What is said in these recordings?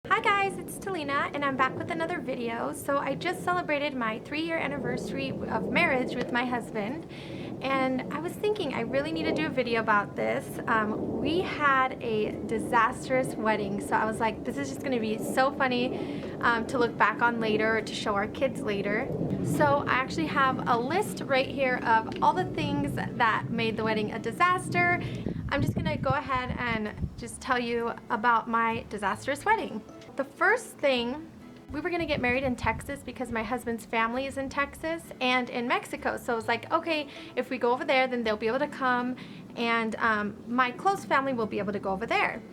Hi guys, it's Talina and I'm back with another video. So I just celebrated my 3-year anniversary of marriage with my husband, and I was thinking I really need to do a video about this. We had a disastrous wedding, so I was like, this is just going to be so funny to look back on later or to show our kids later. So I actually have a list right here of all the things that made the wedding a disaster. I'm just gonna go ahead and just tell you about my disastrous wedding. The first thing, we were gonna get married in Texas because my husband's family is in Texas and in Mexico. So it was like, okay, if we go over there, then they'll be able to come, and my close family will be able to go over there.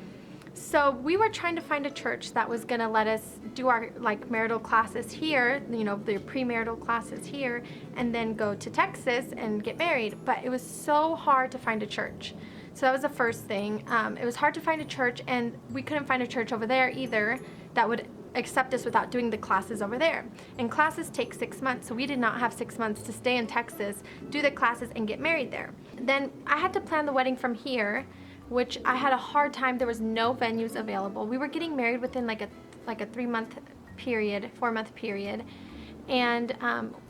So we were trying to find a church that was gonna let us do our marital classes here, the premarital classes here, and then go to Texas and get married. But it was so hard to find a church. So that was the first thing. It was hard to find a church, and we couldn't find a church over there either that would accept us without doing the classes over there. And classes take 6 months, so we did not have 6 months to stay in Texas, do the classes, and get married there. Then I had to plan the wedding from here, which I had a hard time. There was no venues available. We were getting married within like a 3-month period, 4-month period. And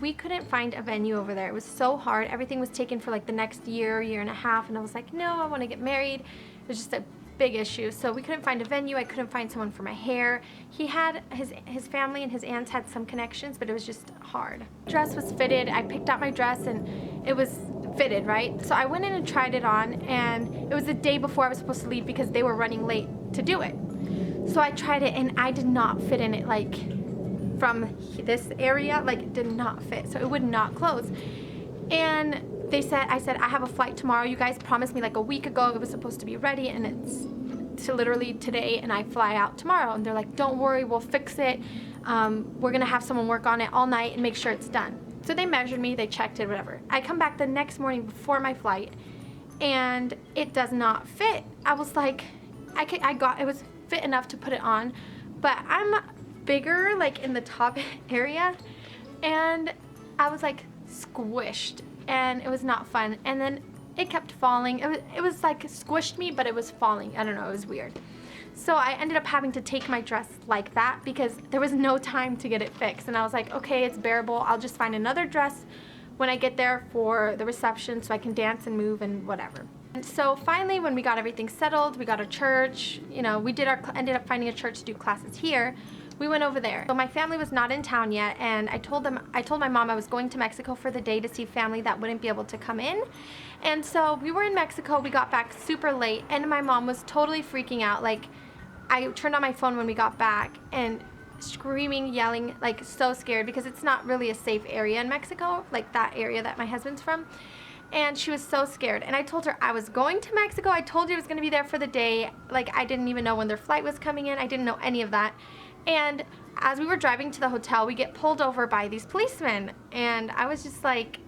we couldn't find a venue over there. It was so hard. Everything was taken for like the next year and a half, and I was like, no, I want to get married. It was just a big issue. So we couldn't find a venue. I couldn't find someone for my hair. He had his family and his aunts had some connections, but it was just hard. Dress was fitted. I picked out my dress and it was fitted, right? So I went in and tried it on, and it was the day before I was supposed to leave because they were running late to do it. So I tried it and I did not fit in it, like from this area, like it did not fit, so it would not close. And I said, I have a flight tomorrow. You guys promised me like a week ago it was supposed to be ready, and it's literally today, and I fly out tomorrow. And they're like, don't worry, we'll fix it. We're gonna have someone work on it all night and make sure it's done. So they measured me, they checked it, whatever. I come back the next morning before my flight, and it does not fit. I was like, it was fit enough to put it on, but I'm bigger like in the top area, and I was like squished, and it was not fun. And then it kept falling. It was like squished me, but it was falling. I don't know, it was weird. So I ended up having to take my dress like that because there was no time to get it fixed. And I was like, okay, it's bearable. I'll just find another dress when I get there for the reception so I can dance and move and whatever. And so finally, when we got everything settled, we got a church, we ended up finding a church to do classes here. We went over there. So my family was not in town yet, and I told my mom I was going to Mexico for the day to see family that wouldn't be able to come in. And so we were in Mexico. We got back super late, and my mom was totally freaking out. Like, I turned on my phone when we got back and screaming, yelling, like so scared, because it's not really a safe area in Mexico, like that area that my husband's from. And she was so scared. And I told her I was going to Mexico. I told you I was going to be there for the day. Like, I didn't even know when their flight was coming in. I didn't know any of that. And as we were driving to the hotel, we get pulled over by these policemen. And I was just like,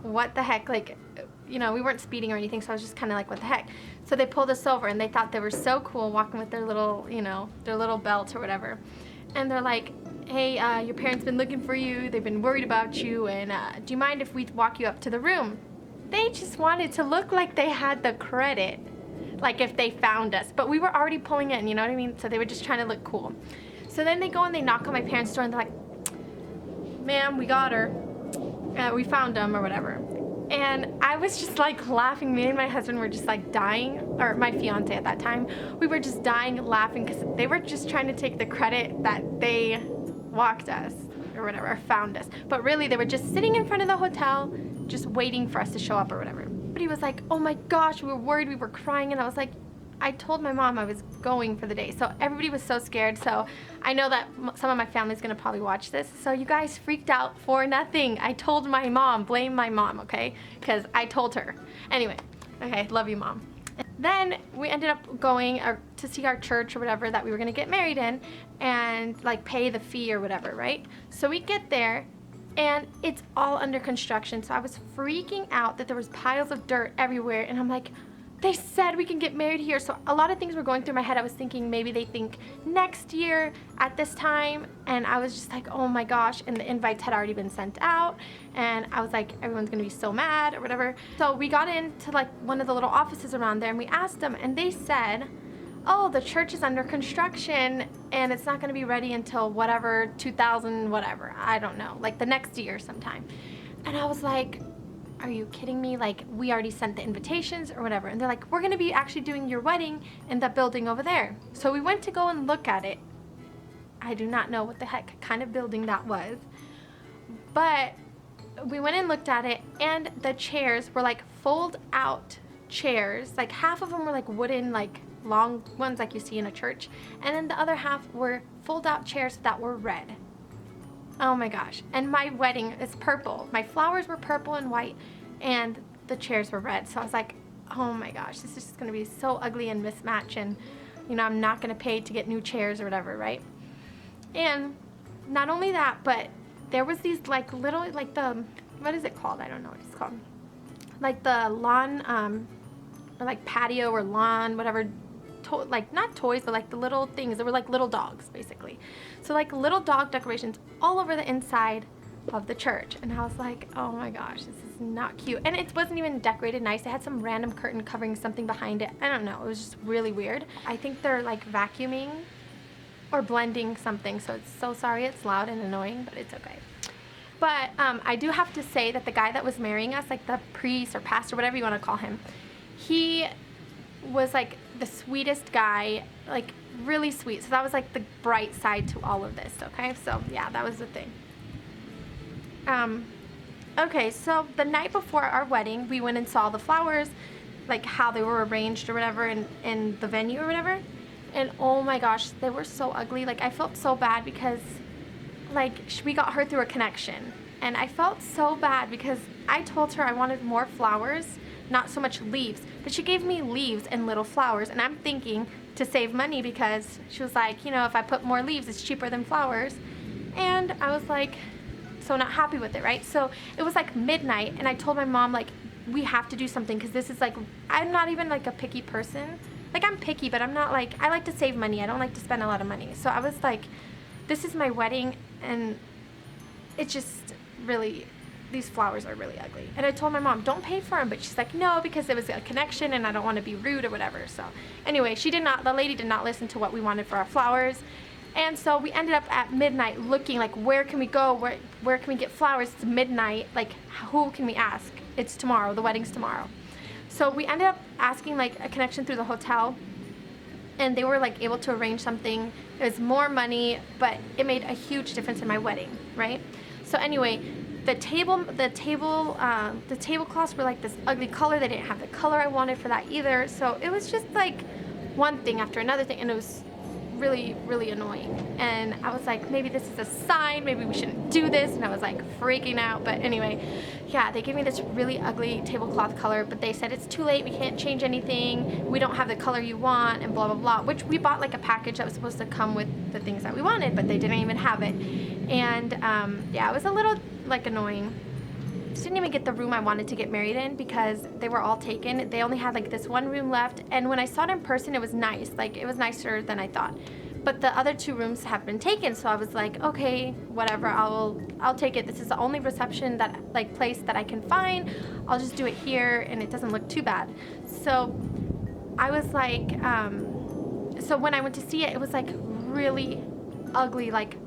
what the heck? Like, we weren't speeding or anything, so I was just kind of like, what the heck? So they pulled us over, and they thought they were so cool walking with their little, their little belt or whatever. And they're like, hey, your parents been looking for you. They've been worried about you. And do you mind if we walk you up to the room? They just wanted to look like they had the credit, like if they found us. But we were already pulling in, you know what I mean? So they were just trying to look cool. So then they go and they knock on my parents' door, and they're like, ma'am, we got her. We found them or whatever. And I was just like laughing. Me and my husband were just like dying, or my fiance at that time. We were just dying laughing because they were just trying to take the credit that they walked us or whatever, or found us. But really, they were just sitting in front of the hotel, just waiting for us to show up or whatever. But he was like, oh my gosh, we were worried, we were crying. And I was like, I told my mom I was going for the day. So everybody was so scared. So I know that some of my family's gonna probably watch this. So you guys freaked out for nothing. I told my mom, blame my mom, okay? Because I told her. Anyway, okay, love you, Mom. Then we ended up going to see our church or whatever that we were gonna get married in, and like pay the fee or whatever, right? So we get there, and it's all under construction. So I was freaking out that there was piles of dirt everywhere, and I'm like, they said we can get married here. So a lot of things were going through my head. I was thinking maybe they think next year at this time, and I was just like, oh my gosh. And the invites had already been sent out, and I was like, everyone's gonna be so mad or whatever. So we got into like one of the little offices around there, and we asked them, and they said, oh, the church is under construction and it's not going to be ready until whatever, 2000, whatever. I don't know, like the next year sometime. And I was like, are you kidding me? Like, we already sent the invitations or whatever. And they're like, we're going to be actually doing your wedding in that building over there. So we went to go and look at it. I do not know what the heck kind of building that was. But we went and looked at it, and the chairs were like fold out chairs. Like half of them were like wooden, like long ones like you see in a church. And then the other half were fold out chairs that were red. Oh my gosh. And my wedding is purple. My flowers were purple and white, and the chairs were red. So I was like, oh my gosh, this is just going to be so ugly and mismatch, and you know, I'm not going to pay to get new chairs or whatever, right? And not only that, but there was these like little, like the, what is it called? I don't know what it's called. Like the lawn, or like patio or lawn, whatever, like not toys, but like the little things that were like little dogs, basically. So like little dog decorations all over the inside of the church. And I was like, oh my gosh, this is not cute. And it wasn't even decorated nice. It had some random curtain covering something behind it. I don't know. It was just really weird. I think they're like vacuuming or blending something. So it's so sorry. It's loud and annoying, but it's okay. But I do have to say that the guy that was marrying us, like the priest or pastor, whatever you want to call him, he was like the sweetest guy, like really sweet. So that was like the bright side to all of this, okay? So yeah, that was the thing. Okay, so the night before our wedding, we went and saw the flowers, like how they were arranged or whatever in the venue or whatever. And oh my gosh, they were so ugly. Like I felt so bad because like we got her through a connection. And I felt so bad because I told her I wanted more flowers, not so much leaves. But she gave me leaves and little flowers. And I'm thinking to save money because she was like, you know, if I put more leaves, it's cheaper than flowers. And I was like, so not happy with it, right? So it was like midnight, and I told my mom, like, we have to do something because this is like, I'm not even like a picky person. Like I'm picky, but I'm not like, I like to save money. I don't like to spend a lot of money. So I was like, this is my wedding, and it's just really, these flowers are really ugly. And I told my mom, don't pay for them, but she's like, no, because it was a connection and I don't want to be rude or whatever. So anyway, the lady did not listen to what we wanted for our flowers. And so we ended up at midnight looking like, where can we go? Where can we get flowers? It's midnight. Like, who can we ask? It's tomorrow. The wedding's tomorrow. So we ended up asking like a connection through the hotel, and they were like able to arrange something. It was more money, but it made a huge difference in my wedding, right? So anyway, the tablecloths were like this ugly color. They didn't have the color I wanted for that either. So it was just like one thing after another thing, and it was really, really annoying. And I was like, maybe this is a sign, maybe we shouldn't do this. And I was like freaking out. But anyway, yeah, they gave me this really ugly tablecloth color, but they said it's too late, we can't change anything, we don't have the color you want, and blah blah blah, which we bought like a package that was supposed to come with the things that we wanted, but they didn't even have it. And yeah, it was a little like annoying. Just didn't even get the room I wanted to get married in because they were all taken. They only had like this one room left, and when I saw it in person, it was nice. Like it was nicer than I thought. But the other two rooms have been taken, so I was like, okay, whatever, I'll take it. This is the only reception that like place that I can find. I'll just do it here, and it doesn't look too bad. So I was like, so when I went to see it, it was like really ugly, like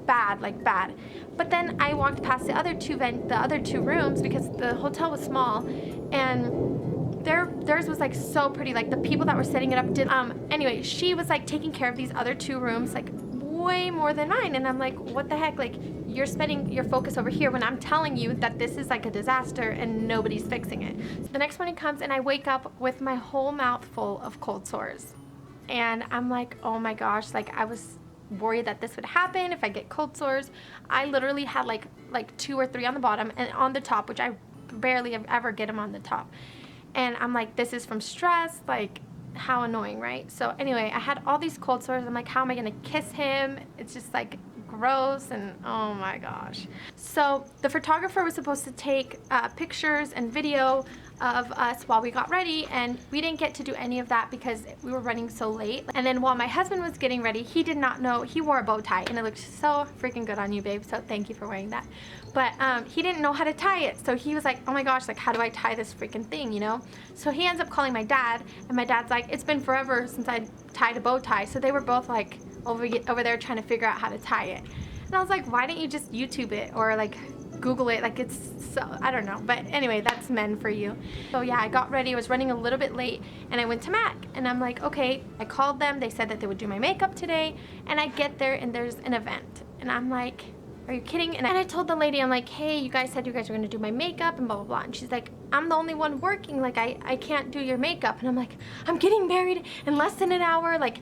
bad, like bad. But then I walked past the other two rooms because the hotel was small, and theirs was like so pretty. Like the people that were setting it up did. Anyway, she was like taking care of these other two rooms like way more than mine, and I'm like, what the heck? Like you're spending your focus over here when I'm telling you that this is like a disaster and nobody's fixing it. So the next morning comes, and I wake up with my whole mouth full of cold sores, and I'm like, oh my gosh, like I was worried that this would happen if I get cold sores. I literally had like 2 or 3 on the bottom and on the top, which I barely ever get them on the top. And I'm like, this is from stress, like how annoying, right? So anyway, I had all these cold sores. I'm like, how am I gonna kiss him? It's just like gross, and oh my gosh. So the photographer was supposed to take pictures and video of us while we got ready, and we didn't get to do any of that because we were running so late. And then while my husband was getting ready, he did not know, he wore a bow tie, and it looked so freaking good on you, babe, so thank you for wearing that. But he didn't know how to tie it, so he was like, oh my gosh, like, how do I tie this freaking thing, you know? So he ends up calling my dad, and my dad's like, it's been forever since I tied a bow tie. So they were both like over there trying to figure out how to tie it. And I was like, why didn't you just YouTube it or like Google it? Like, it's so, I don't know. But anyway, that's men for you. So yeah, I got ready. I was running a little bit late, and I went to Mac, and I'm like, okay. I called them. They said that they would do my makeup today, and I get there and there's an event, and I'm like, are you kidding? And I told the lady, I'm like, hey, you guys said you guys were gonna do my makeup and blah blah blah. And she's like, I'm the only one working, like I can't do your makeup. And I'm like, I'm getting married in less than an hour, like,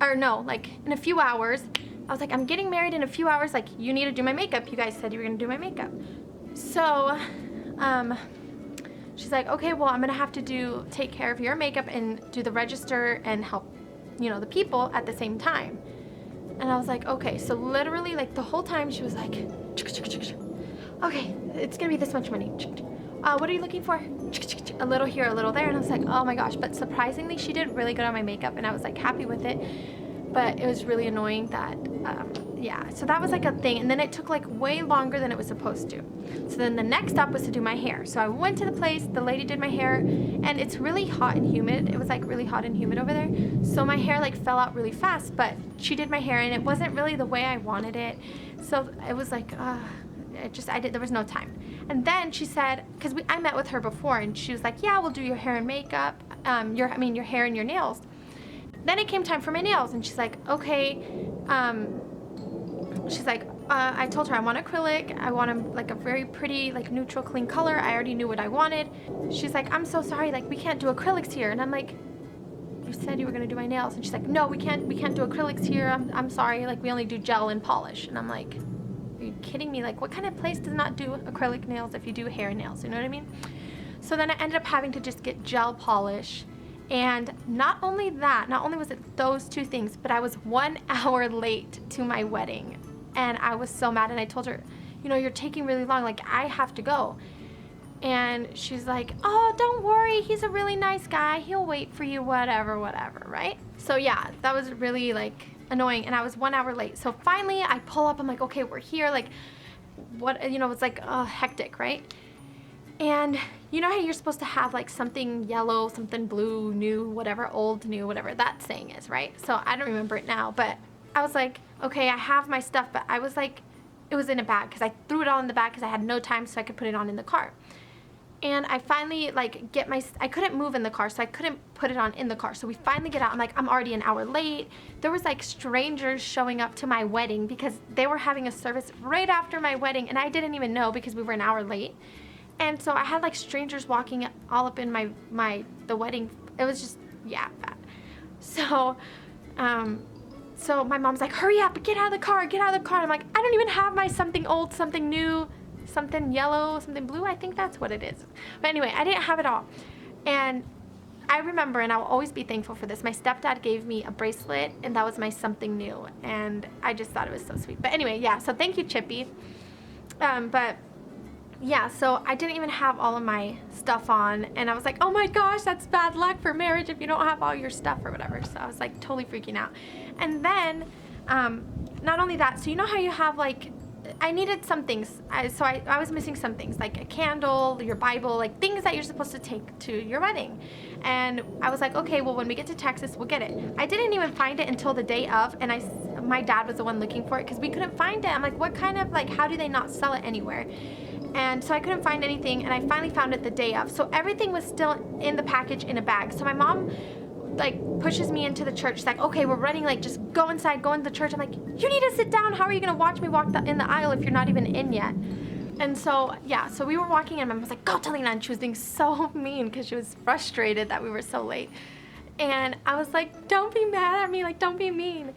or no, like in a few hours. I was like, I'm getting married in a few hours, like, you need to do my makeup. You guys said you were gonna do my makeup. So she's like, okay, well, I'm gonna have to take care of your makeup and do the register and help, you know, the people at the same time. And I was like, okay. So literally, like, the whole time she was like, okay, it's gonna be this much money. What are you looking for? A little here, a little there. And I was like, oh my gosh. But surprisingly, she did really good on my makeup, and I was like happy with it. But it was really annoying that, yeah, so that was like a thing. And then it took like way longer than it was supposed to. So then the next step was to do my hair. So I went to the place, the lady did my hair, and it's really hot and humid. It was like really hot and humid over there. So my hair like fell out really fast, but she did my hair, and it wasn't really the way I wanted it. So it was like, there was no time. And then she said, because I met with her before, and she was like, yeah, we'll do your hair and makeup, your hair and your nails. Then it came time for my nails, and she's like, okay, she's like, I told her I want acrylic, I want them like a very pretty, like neutral, clean color. I already knew what I wanted. She's like, I'm so sorry, like we can't do acrylics here. And I'm like, you said you were gonna do my nails. And she's like, no, we can't do acrylics here. I'm sorry, like we only do gel and polish. And I'm like, are you kidding me? Like, what kind of place does not do acrylic nails if you do hair and nails? You know what I mean? So then I ended up having to just get gel polish. And not only was it those two things, but I was 1 hour late to my wedding. And I was so mad, and I told her, you know, you're taking really long, like I have to go. And she's like, oh, don't worry, he's a really nice guy, he'll wait for you, whatever, right? So yeah, that was really like annoying, and I was 1 hour late. So finally I pull up, I'm like, okay, we're here, like what, you know, it's like hectic, right? And you know how you're supposed to have like something yellow, something blue, new, whatever, old, new, whatever that saying is, right? So I don't remember it now, but I was like, okay, I have my stuff, but I was like, it was in a bag because I threw it all in the bag because I had no time, so I could put it on in the car. And I finally like I couldn't move in the car, so I couldn't put it on in the car. So we finally get out. I'm like, I'm already an hour late. There was like strangers showing up to my wedding because they were having a service right after my wedding, and I didn't even know because we were an hour late. And so I had like strangers walking all up in the wedding. It was just, yeah, bad. So, so my mom's like, hurry up, get out of the car, get out of the car. And I'm like, I don't even have my something old, something new, something yellow, something blue. I think that's what it is. But anyway, I didn't have it all. And I remember, and I'll always be thankful for this, my stepdad gave me a bracelet, and that was my something new. And I just thought it was so sweet. But anyway, yeah, so thank you, Chippy. But yeah, so I didn't even have all of my stuff on, and I was like, oh my gosh, that's bad luck for marriage if you don't have all your stuff or whatever. So I was like totally freaking out. And then not only that, so you know how you have like, I needed some things, so I was missing some things, like a candle, your Bible, like things that you're supposed to take to your wedding. And I was like, okay, well, when we get to Texas, we'll get it. I didn't even find it until the day of, and my dad was the one looking for it because we couldn't find it. I'm like, what kind of, like, how do they not sell it anywhere? And so I couldn't find anything, and I finally found it the day of. So everything was still in the package in a bag. So my mom like pushes me into the church. She's like, okay, we're running, like just go inside, go into the church. I'm like, you need to sit down. How are you gonna watch me walk in the aisle if you're not even in yet? And so yeah, so we were walking, and my mom was like, go tell Lena, and she was being so mean because she was frustrated that we were so late. And I was like, don't be mad at me, like don't be mean.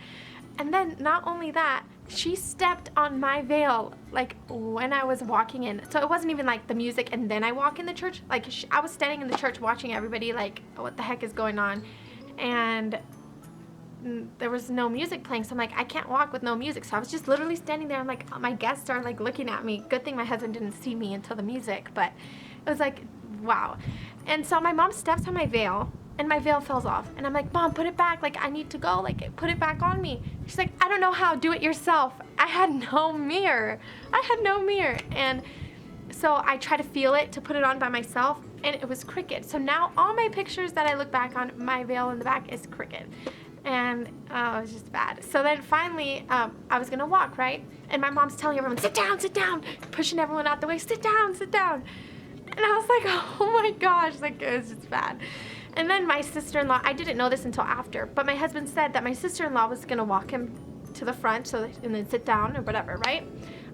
And then not only that, she stepped on my veil like when I was walking in. So it wasn't even like the music and then I walk in the church. Like I was standing in the church watching everybody like, what the heck is going on? And there was no music playing, so I'm like, I can't walk with no music. So I was just literally standing there. I'm like, my guests are like looking at me. Good thing my husband didn't see me until the music, but it was like, wow. And so my mom steps on my veil, and my veil falls off. And I'm like, Mom, put it back. Like, I need to go. Like, put it back on me. She's like, I don't know how. Do it yourself. I had no mirror. And so I try to feel it to put it on by myself, and it was crooked. So now all my pictures that I look back on, my veil in the back is crooked. And it was just bad. So then finally, I was gonna walk, right? And my mom's telling everyone, sit down, pushing everyone out the way, sit down. And I was like, oh my gosh, like, it was just bad. And then my sister-in-law, I didn't know this until after, but my husband said that my sister-in-law was gonna walk him to the front and then sit down or whatever, right?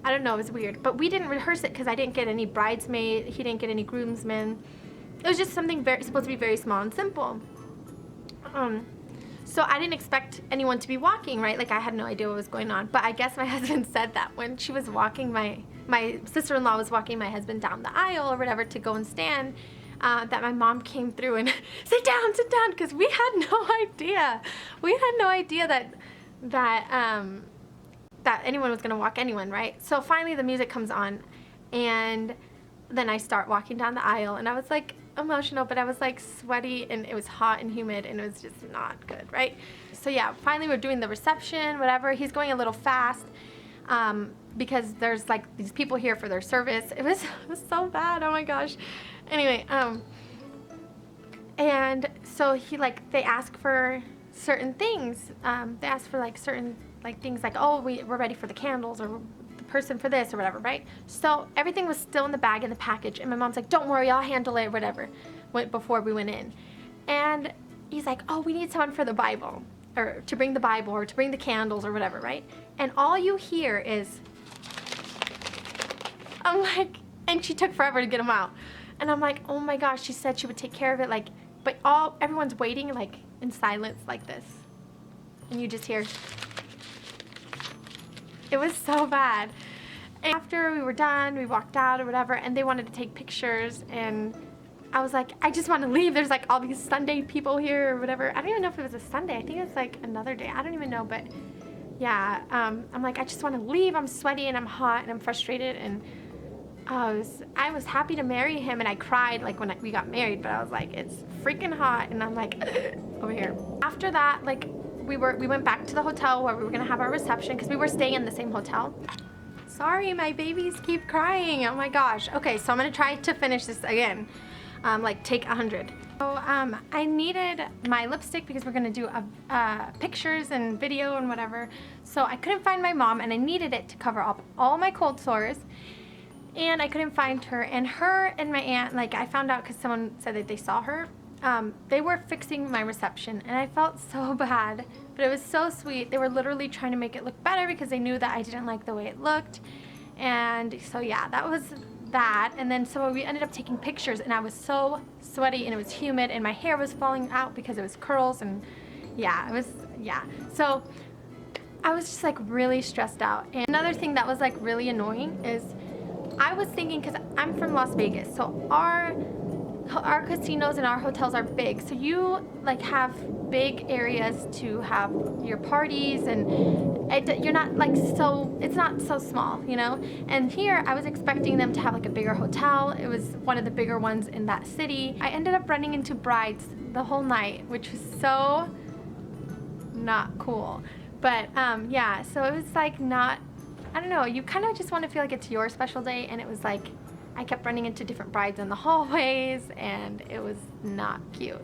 I don't know, it was weird. But we didn't rehearse it because I didn't get any bridesmaid, he didn't get any groomsmen. It was just something supposed to be very small and simple. So I didn't expect anyone to be walking, right? Like, I had no idea what was going on. But I guess my husband said that when she was walking, my sister-in-law was walking my husband down the aisle or whatever to go and stand, that my mom came through and sit down, because we had no idea. We had no idea that anyone was gonna walk anyone, right? So finally the music comes on, and then I start walking down the aisle, and I was like emotional, but I was like sweaty, and it was hot and humid, and it was just not good, right? So yeah, finally we're doing the reception, whatever. He's going a little fast because there's like these people here for their service. It was so bad, oh my gosh. Anyway, and so they ask for certain things. They ask for like certain things like, oh, we're ready for the candles, or the person for this or whatever, right? So everything was still in the bag, in the package, and my mom's like, don't worry, I'll handle it, whatever, before we went in. And he's like, oh, we need someone for the Bible, or to bring the Bible, or to bring the candles, or whatever, right? And all you hear is, I'm like, and she took forever to get them out. And I'm like, oh my gosh, she said she would take care of it, like, but everyone's waiting like in silence like this. And you just hear, it was so bad. And after we were done, we walked out or whatever, and they wanted to take pictures, and I was like, I just want to leave. There's like all these Sunday people here or whatever. I don't even know if it was a Sunday. I think it was like another day. I don't even know, but yeah, I'm like, I just want to leave. I'm sweaty and I'm hot and I'm frustrated, and I was happy to marry him, and I cried like when we got married, but I was like, it's freaking hot, and I'm like over here. After that, like, we went back to the hotel where we were gonna have our reception, because we were staying in the same hotel. Sorry, my babies keep crying. Oh my gosh. Okay, so I'm gonna try to finish this again, like take 100. So I needed my lipstick because we're gonna do pictures and video and whatever. So I couldn't find my mom, and I needed it to cover up all my cold sores. And I couldn't find her, and my aunt, like, I found out because someone said that they saw her. They were fixing my reception, and I felt so bad, but it was so sweet. They were literally trying to make it look better because they knew that I didn't like the way it looked. And so yeah, that was that. And then so we ended up taking pictures, and I was so sweaty, and it was humid, and my hair was falling out because it was curls, and yeah, so I was just like really stressed out. And another thing that was like really annoying is I was thinking, because I'm from Las Vegas, so our casinos and our hotels are big, so you like have big areas to have your parties, and you're not like it's not so small, you know. And here I was expecting them to have like a bigger hotel. It was one of the bigger ones in that city. I ended up running into brides the whole night, which was so not cool. But yeah, so it was like not, I don't know, you kind of just want to feel like it's your special day, and it was like I kept running into different brides in the hallways, and it was not cute.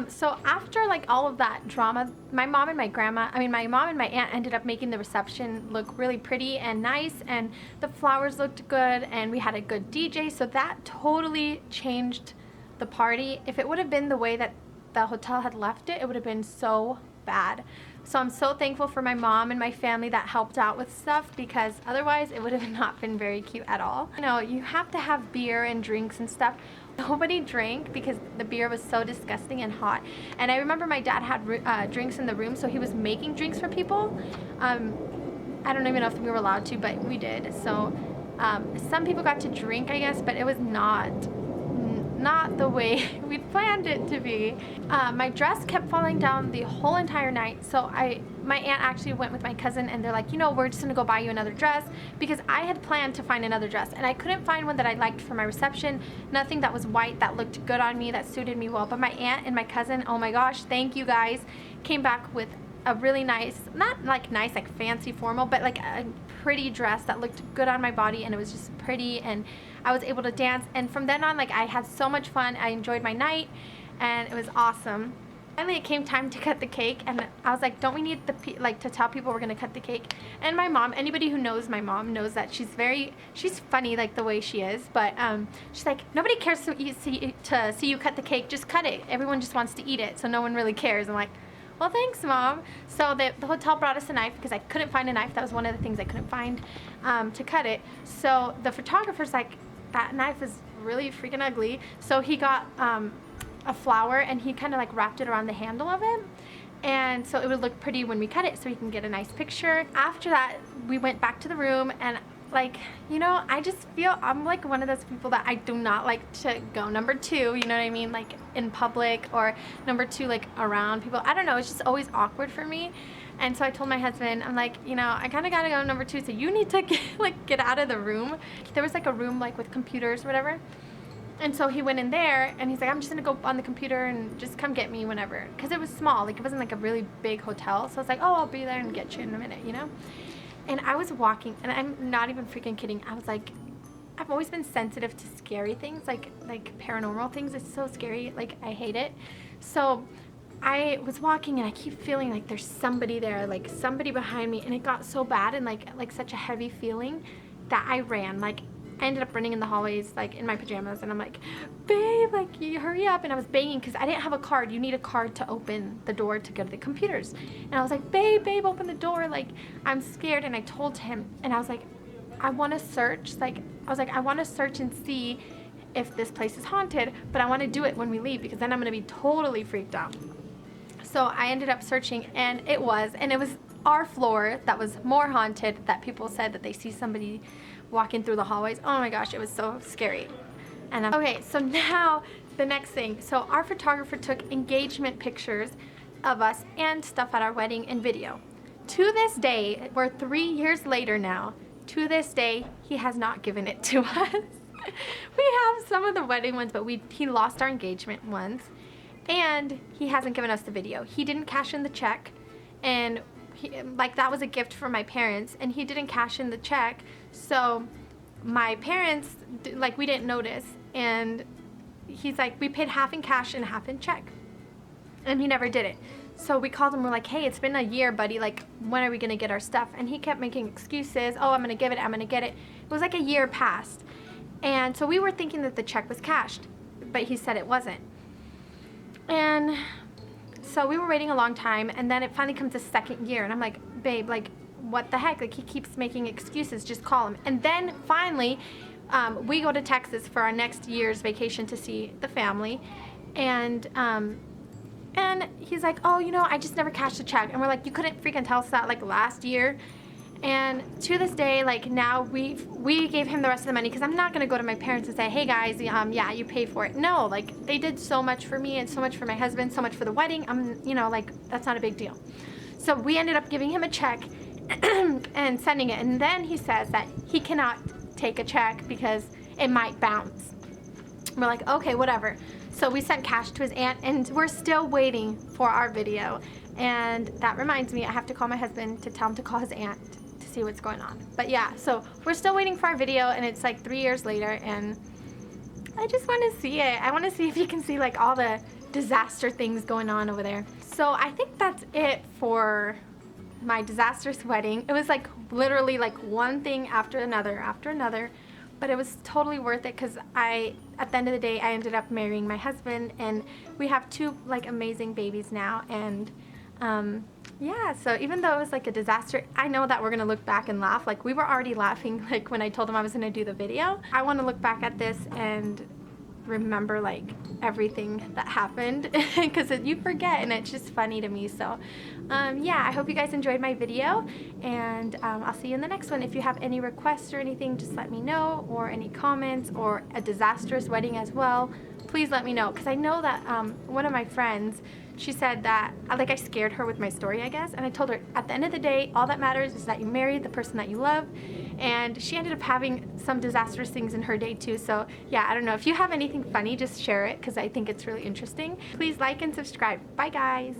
So after like all of that drama, my mom and my aunt ended up making the reception look really pretty and nice, and the flowers looked good, and we had a good DJ, so that totally changed the party. If it would have been the way that the hotel had left it, it would have been so bad. So I'm so thankful for my mom and my family that helped out with stuff, because otherwise it would have not been very cute at all. You know, you have to have beer and drinks and stuff. Nobody drank because the beer was so disgusting and hot. And I remember my dad had drinks in the room, so he was making drinks for people. I don't even know if we were allowed to, but we did. So some people got to drink, I guess, but it was not not the way we'd planned it to be. My dress kept falling down the whole entire night, so my aunt actually went with my cousin, and they're like, you know, we're just gonna go buy you another dress, because I had planned to find another dress and I couldn't find one that I liked for my reception. Nothing that was white that looked good on me, that suited me well. But my aunt and my cousin, oh my gosh, thank you guys, came back with a really nice, not like nice like fancy formal, but like a pretty dress that looked good on my body, and it was just pretty, and I was able to dance. And from then on, like, I had so much fun. I enjoyed my night and it was awesome. Finally it came time to cut the cake, and I was like, don't we need to tell people we're gonna cut the cake? And my mom, anybody who knows my mom knows that she's funny like the way she is, but she's like, nobody cares to see you cut the cake, just cut it. Everyone just wants to eat it, so no one really cares. I'm like, well, thanks, Mom. So the hotel brought us a knife, because I couldn't find a knife. That was one of the things I couldn't find to cut it. So the photographer's like, that knife is really freaking ugly. So he got a flower, and he kind of like wrapped it around the handle of it, and so it would look pretty when we cut it, so he can get a nice picture. After that, we went back to the room, and like, you know, I just feel I'm like one of those people that I do not like to go number two, you know what I mean, like in public, or number two like around people. I don't know, it's just always awkward for me. And so I told my husband, I'm like, you know, I kind of gotta go number two, so you need to get out of the room. There was like a room like with computers or whatever, and so he went in there, and he's like, I'm just gonna go on the computer and just come get me whenever, because it was small, like it wasn't like a really big hotel. So I was like, oh, I'll be there and get you in a minute, you know. And I was walking, and I'm not even freaking kidding, I was like, I've always been sensitive to scary things, like paranormal things. It's so scary, like I hate it. So I was walking, and I keep feeling like there's somebody there, like somebody behind me, and it got so bad, and like such a heavy feeling, that I ran. Like, I ended up running in the hallways like in my pajamas, and I'm like, babe, like, you hurry up. And I was banging, because I didn't have a card. You need a card to open the door to go to the computers. And I was like, babe, open the door, like I'm scared. And I told him, and I was like, I want to search, I want to search and see if this place is haunted, but I want to do it when we leave, because then I'm going to be totally freaked out. So I ended up searching, and it was our floor that was more haunted, that people said that they see somebody walking through the hallways. Oh my gosh, it was so scary. And okay, so now the next thing. So our photographer took engagement pictures of us and stuff at our wedding and video. To this day, we're 3 years later now, to this day, he has not given it to us. We have some of the wedding ones, but he lost our engagement ones, and he hasn't given us the video. He didn't cash in the check, and that was a gift from my parents, and he didn't cash in the check, so my parents, like, we didn't notice, and he's like, we paid half in cash and half in check, and he never did it. So we called him, we're like, hey, it's been a year, buddy, like, when are we gonna get our stuff? And he kept making excuses. Oh, I'm gonna give it, I'm gonna get it. It was like a year passed, and so we were thinking that the check was cashed, but he said it wasn't. And so we were waiting a long time, and then it finally comes the second year, and I'm like, babe, like, what the heck? Like, he keeps making excuses, just call him. And then finally, we go to Texas for our next year's vacation to see the family, and he's like, oh, you know, I just never cashed the check. And we're like, you couldn't freaking tell us that, like, last year? And to this day, like, now we gave him the rest of the money, because I'm not going to go to my parents and say, hey guys, yeah, you paid for it. No, like, they did so much for me and so much for my husband, so much for the wedding. You know, like, that's not a big deal. So we ended up giving him a check and sending it. And then he says that he cannot take a check because it might bounce. We're like, okay, whatever. So we sent cash to his aunt, and we're still waiting for our video. And that reminds me, I have to call my husband to tell him to call his aunt to see what's going on. But yeah, so we're still waiting for our video, and it's like 3 years later, and I just want to see it. I want to see if you can see like all the disaster things going on over there. So I think that's it for my disastrous wedding. It was like literally like one thing after another, but it was totally worth it, because at the end of the day, I ended up marrying my husband, and we have 2 like amazing babies now. And yeah, so even though it was like a disaster, I know that we're gonna look back and laugh. Like, we were already laughing like when I told him I was gonna do the video. I want to look back at this and remember like everything that happened because you forget, and it's just funny to me. So yeah, I hope you guys enjoyed my video, and I'll see you in the next one. If you have any requests or anything, just let me know, or any comments, or a disastrous wedding as well, please let me know, because I know that one of my friends, she said that like I scared her with my story, I guess, and I told her at the end of the day, all that matters is that you married the person that you love, and she ended up having some disastrous things in her day too. So yeah, I don't know, if you have anything funny, just share it, because I think it's really interesting. Please like and subscribe. Bye guys.